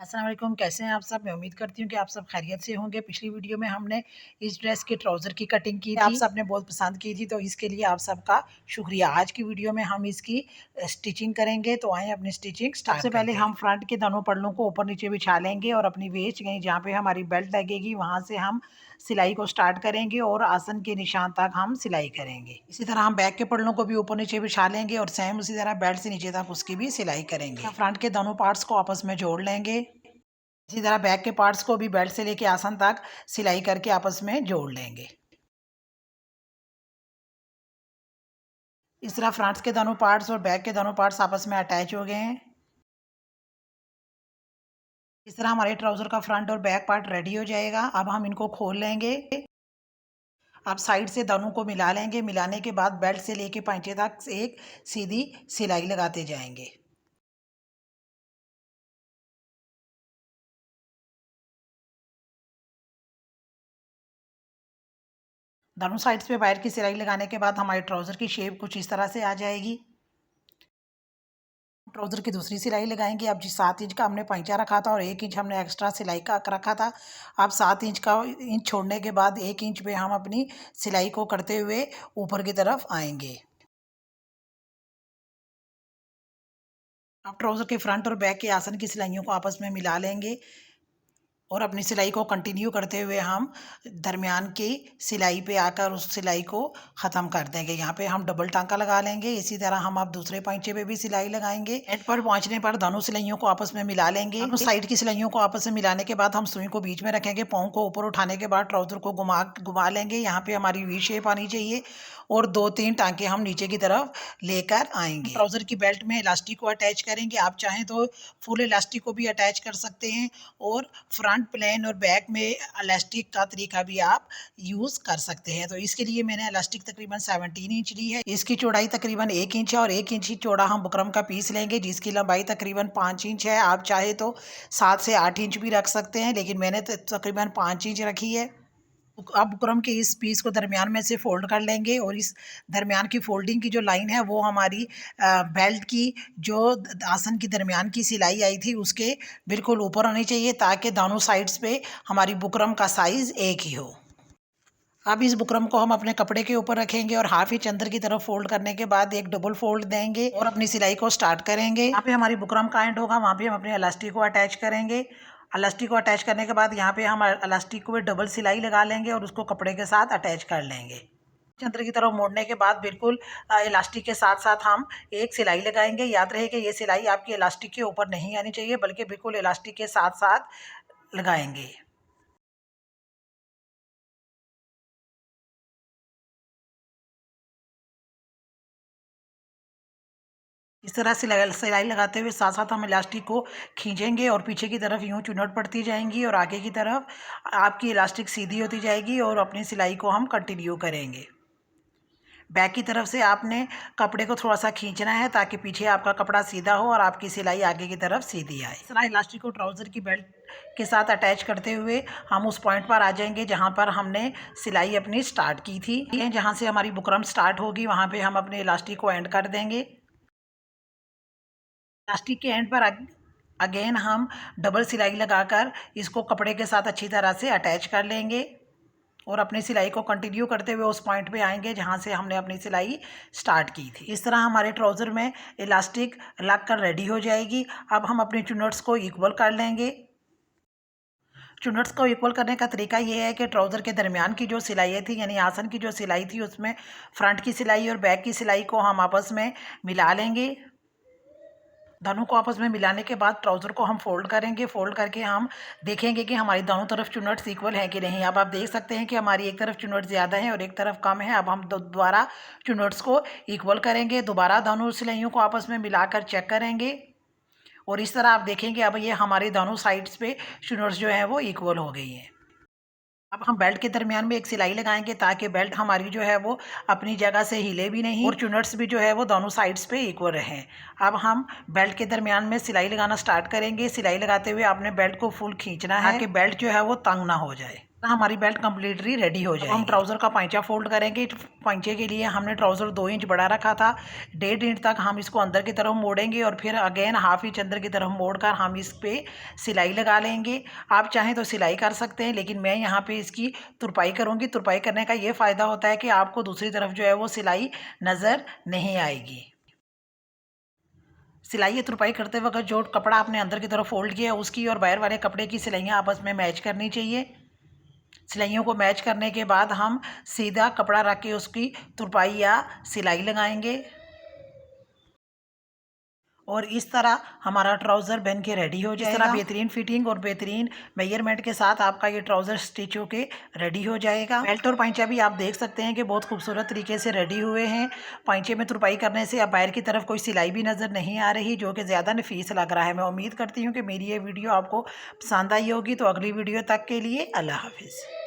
अस्सलाम वालेकुम, कैसे हैं आप सब? मैं उम्मीद करती हूँ कि आप सब खैरियत से होंगे। पिछली वीडियो में हमने इस ड्रेस के ट्राउज़र की कटिंग की थी, आप सबने बहुत पसंद की थी, तो इसके लिए आप सबका शुक्रिया। आज की वीडियो में हम इसकी स्टिचिंग करेंगे, तो आएँ अपनी स्टिचिंग स्टार्ट सबसे पहले हम फ्रंट के दोनों पल्लों को ऊपर-नीचे बिछा लेंगे और अपनी वेस्ट यानी जहाँ पे हमारी बेल्ट लगेगी, वहाँ से हम सिलाई को स्टार्ट करेंगे और आसन के निशान तक हम सिलाई करेंगे। इसी तरह हम बैक के पल्लों को भी ऊपर-नीचे बिछा लेंगे और सेम उसी तरह बेल्ट से नीचे तक उसकी भी सिलाई करेंगे। फ्रंट के दोनों पार्ट्स को आपस में जोड़ लेंगे। इसी तरह बैक के पार्ट्स को भी बेल्ट से लेके आसन तक सिलाई करके आपस में जोड़ लेंगे। इस तरह फ्रंट के दोनों पार्ट्स और बैक के दोनों पार्ट्स आपस में अटैच हो गए हैं। इस तरह हमारे ट्राउज़र का फ्रंट और बैक पार्ट रेडी हो जाएगा। अब हम इनको खोल लेंगे। अब साइड से दोनों को मिला लेंगे। मिलाने के बाद बेल्ट से लेके पैंचे तक एक सीधी सिलाई लगाते जाएंगे। दोनों साइड्स पे वायर की सिलाई लगाने के बाद हमारे ट्राउज़र की शेप कुछ इस तरह से आ जाएगी। ट्राउज़र की दूसरी सिलाई लगाएंगे। अब जिस 7 इंच का हमने पैंचा रखा था और 1 इंच हमने एक्स्ट्रा सिलाई का रखा था, अब 7 इंच का इंच छोड़ने के बाद 1 इंच पे हम अपनी सिलाई को करते हुए ऊपर की तरफ आएंगे। अब ट्राउज़र के फ्रंट और बैक के आसन की सिलाइयों को आपस में मिला लेंगे और अपनी सिलाई को कंटिन्यू करते हुए हम दरमियान की सिलाई पे आकर उस सिलाई को ख़त्म कर देंगे। यहाँ पे हम डबल टांका लगा लेंगे। इसी तरह हम अब दूसरे पैंचे पे भी सिलाई लगाएंगे। एंड पर पहुँचने पर दोनों सिलाइयों को आपस में मिला लेंगे। दोनों साइड की सिलाइयों को आपस में मिलाने के बाद हम सुई को बीच में रखेंगे। पाँव को ऊपर उठाने के बाद ट्राउज़र को घुमा लेंगे। यहाँ पे हमारी वी शेप आनी चाहिए और 2-3 टांके हम नीचे की तरफ लेकर आएंगे। ट्राउज़र की बेल्ट में इलास्टिक को अटैच करेंगे। आप चाहें तो फुल इलास्टिक को भी अटैच कर सकते हैं और फ्रंट प्लेन और बैक में इलास्टिक का तरीका भी आप यूज़ कर सकते हैं। तो इसके लिए मैंने इलास्टिक तकरीबन 17 इंच ली है। इसकी चौड़ाई तकरीबन 1 इंच है और 1 इंच ही चौड़ा हम बुकरम का पीस लेंगे, जिसकी लंबाई तकरीबन 5 इंच है। आप चाहे तो 7 से 8 इंच भी रख सकते हैं, लेकिन मैंने तकरीबन 5 इंच रखी है। अब बुकरम के इस पीस को दरमियान में से फोल्ड कर लेंगे और इस दरमियान की फोल्डिंग की जो लाइन है वो हमारी बेल्ट की जो आसन की दरमियान की सिलाई आई थी उसके बिल्कुल ऊपर होनी चाहिए, ताकि दोनों साइड्स पे हमारी बुकरम का साइज़ एक ही हो। अब इस बुकरम को हम अपने कपड़े के ऊपर रखेंगे और हाफ इंच अंदर की तरफ फोल्ड करने के बाद एक डबल फोल्ड देंगे और अपनी सिलाई को स्टार्ट करेंगे। यहाँ पे हमारी बुकरम का एंड होगा, वहाँ पे हम अपने इलास्टिक को अटैच करेंगे। इलास्टिक को अटैच करने के बाद यहाँ पे हम इलास्टिक को भी डबल सिलाई लगा लेंगे और उसको कपड़े के साथ अटैच कर लेंगे। अंदर की तरफ मोड़ने के बाद बिल्कुल इलास्टिक के साथ साथ हम एक सिलाई लगाएंगे। याद रहे कि ये सिलाई आपकी इलास्टिक के ऊपर नहीं आनी चाहिए, बल्कि बिल्कुल इलास्टिक के साथ साथ लगाएंगे। इस तरह से सिलाई लगाते हुए साथ साथ हम इलास्टिक को खींचेंगे और पीछे की तरफ यूँ चुनट पड़ती जाएंगी और आगे की तरफ आपकी इलास्टिक सीधी होती जाएगी और अपनी सिलाई को हम कंटिन्यू करेंगे। बैक की तरफ से आपने कपड़े को थोड़ा सा खींचना है ताकि पीछे आपका कपड़ा सीधा हो और आपकी सिलाई आगे की तरफ सीधी आए। इस तरह इलास्टिक को ट्राउज़र की बेल्ट के साथ अटैच करते हुए हम उस पॉइंट पर आ जाएंगे जहाँ पर हमने सिलाई अपनी स्टार्ट की थी। जहाँ से हमारी बुकरम स्टार्ट होगी वहाँ पे हम अपने इलास्टिक को एंड कर देंगे। इलास्टिक के एंड पर अगेन हम डबल सिलाई लगाकर इसको कपड़े के साथ अच्छी तरह से अटैच कर लेंगे और अपनी सिलाई को कंटिन्यू करते हुए उस पॉइंट पे आएंगे जहाँ से हमने अपनी सिलाई स्टार्ट की थी। इस तरह हमारे ट्राउज़र में इलास्टिक लग कर रेडी हो जाएगी। अब हम अपनी चुनट्स को इक्वल कर लेंगे। चुनट्स को इक्वल करने का तरीका ये है कि ट्राउज़र के दरमियान की जो सिलाई थी यानी आसन की जो सिलाई थी उसमें फ्रंट की सिलाई और बैक की सिलाई को हम आपस में मिला लेंगे। दोनों को आपस में मिलाने के बाद ट्राउज़र को हम फोल्ड करेंगे। फोल्ड करके हम देखेंगे कि हमारी दोनों तरफ चुन्नट्स इक्वल हैं कि नहीं। अब आप देख सकते हैं कि हमारी एक तरफ चुन्नट ज़्यादा है और एक तरफ कम है। अब हम दोबारा चुन्नट्स को इक्वल करेंगे। दोबारा दोनों सिलाइयों को आपस में मिलाकर चेक करेंगे और इस तरह आप देखेंगे अब ये हमारी दोनों साइड्स पे चुन्नट्स जो हैं वो इक्वल हो गई हैं। अब हम बेल्ट के दरमियान में एक सिलाई लगाएंगे ताकि बेल्ट हमारी जो है वो अपनी जगह से हिले भी नहीं और चुनट्स भी जो है वो दोनों साइड्स पे इक्वल रहें। अब हम बेल्ट के दरमियान में सिलाई लगाना स्टार्ट करेंगे। सिलाई लगाते हुए आपने बेल्ट को फुल खींचना है ताकि बेल्ट जो है वो तंग ना हो जाए। हमारी बेल्ट कम्प्लीटली रेडी हो जाएगी। हम ट्राउज़र का पाइचा फोल्ड करेंगे। पाइचे के लिए हमने ट्राउज़र 2 इंच बड़ा रखा था, 1.5 इंच तक हम इसको अंदर की तरफ मोड़ेंगे और फिर अगेन हाफ इंच अंदर की तरफ मोड़कर हम इस पे सिलाई लगा लेंगे। आप चाहें तो सिलाई कर सकते हैं, लेकिन मैं यहाँ पे इसकी तुरपाई करूँगी। तुरपाई करने का ये फ़ायदा होता है कि आपको दूसरी तरफ जो है वो सिलाई नज़र नहीं आएगी। सिलाई या तुरपाई करते वक्त जो कपड़ा आपने अंदर की तरफ फोल्ड किया है उसकी और बाहर वाले कपड़े की सिलाइयाँ आपस में मैच करनी चाहिए। सिलाइयों को मैच करने के बाद हम सीधा कपड़ा रख के उसकी तुरपाई या सिलाई लगाएंगे और इस तरह हमारा ट्राउज़र बन के रेडी हो जाएगा। इस तरह बेहतरीन फिटिंग और बेहतरीन मेजरमेंट के साथ आपका ये ट्राउज़र स्टिच होके रेडी हो जाएगा। बेल्ट और पाइचा भी आप देख सकते हैं कि बहुत खूबसूरत तरीके से रेडी हुए हैं। पाइचे में तुरपाई करने से अब बाहर की तरफ कोई सिलाई भी नज़र नहीं आ रही, जो कि ज़्यादा नफीस लग रहा है। मैं उम्मीद करती हूँ कि मेरी ये वीडियो आपको पसंद आई होगी। तो अगली वीडियो तक के लिए अल्लाह हाफिज़।